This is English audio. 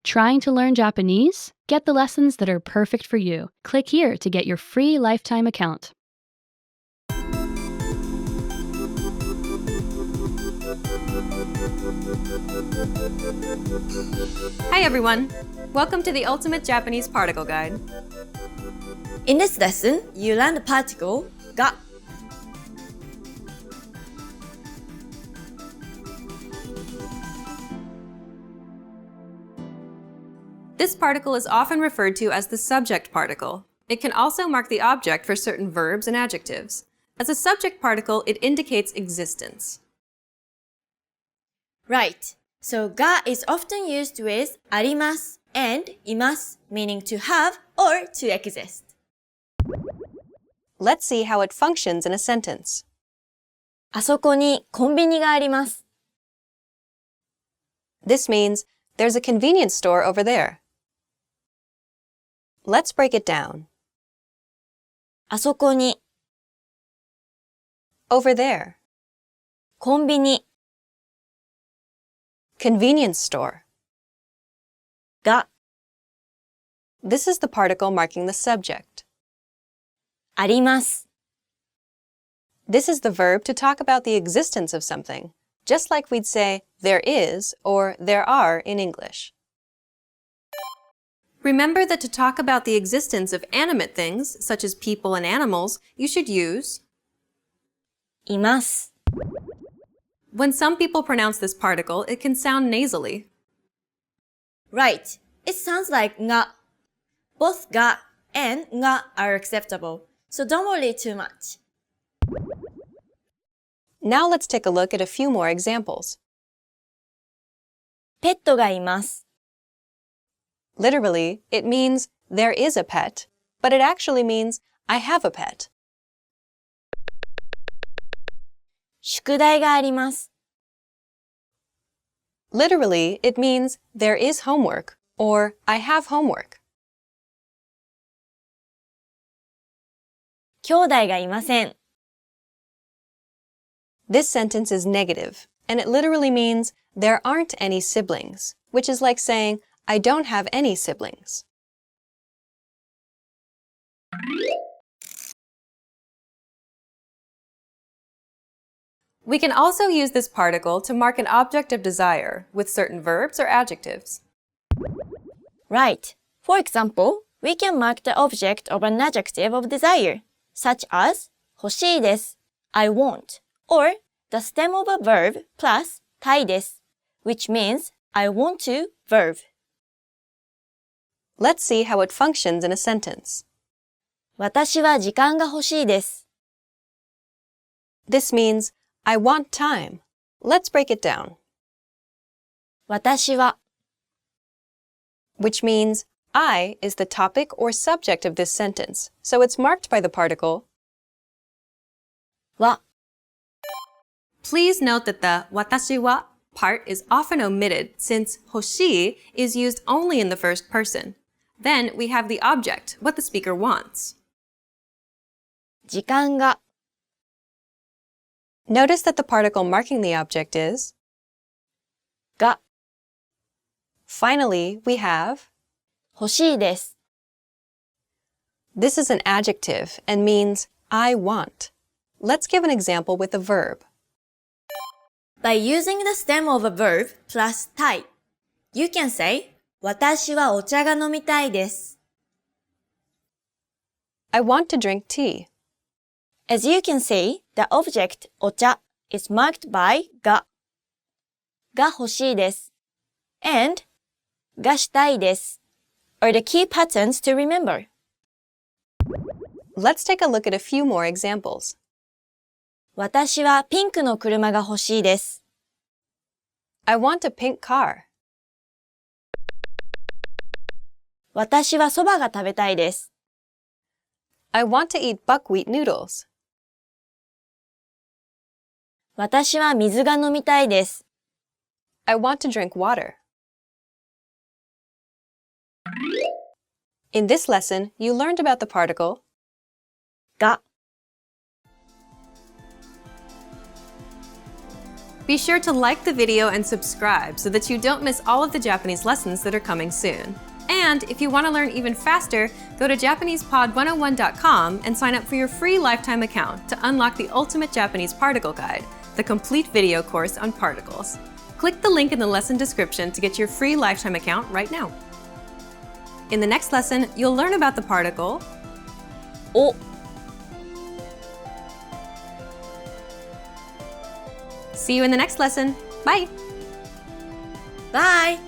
Trying to learn Japanese? Get the lessons that are perfect for you. Click here to get your free lifetime account. Hi everyone! Welcome to the Ultimate Japanese Particle Guide. In this lesson, you learn the particle ga. This particle is often referred to as the subject particle. It can also mark the object for certain verbs and adjectives. As a subject particle, it indicates existence. Right. So ga is often used with あります and います meaning to have or to exist. Let's see how it functions in a sentence. あそこにコンビニがあります。This means there's a convenience store over there. Let's break it down. あそこに Over there. コンビニ Convenience store. が This is the particle marking the subject. あります。This is the verb to talk about the existence of something, just like we'd say there is or there are in English. Remember that to talk about the existence of animate things, such as people and animals, you should use います。 When some people pronounce this particle, it can sound nasally. Right. It sounds like nga. Both ga and nga are acceptable, so don't worry too much. Now let's take a look at a few more examples. ペットがいます。 Literally, it means there is a pet, but it actually means I have a pet. 宿題があります。 Literally, it means there is homework or I have homework. 兄弟がいません。 This sentence is negative, and it literally means there aren't any siblings, which is like saying I don't have any siblings. We can also use this particle to mark an object of desire with certain verbs or adjectives. Right. For example, we can mark the object of an adjective of desire, such as 欲しいです I want, or the stem of a verb plus たいです which means I want to verb. Let's see how it functions in a sentence. 私は時間が欲しいです。 This means I want time. Let's break it down. 私は Which means I is the topic or subject of this sentence, so it's marked by the particle は Please note that the 私は part is often omitted since 欲しい is used only in the first person. Then we have the object, what the speaker wants. 時間が Notice that the particle marking the object is が Finally, we have 欲しいです。 This is an adjective and means I want. Let's give an example with a verb. By using the stem of a verb plus たい you can say 私はお茶が飲みたいです。 I want to drink tea. As you can see, the object お茶 is marked by が欲しいです and がしたいです are the key patterns to remember. Let's take a look at a few more examples. 私はピンクの車が欲しいです。 I want a pink car. 私はそばが食べたいです。 I want to eat buckwheat noodles. 私は水が飲みたいです。 I want to drink water. In this lesson, you learned about the particle が Be sure to like the video and subscribe so that you don't miss all of the Japanese lessons that are coming soon. And if you want to learn even faster, go to JapanesePod101.com and sign up for your free lifetime account to unlock the ultimate Japanese particle guide, the complete video course on particles. Click the link in the lesson description to get your free lifetime account right now. In the next lesson, you'll learn about the particle お See you in the next lesson. Bye! Bye!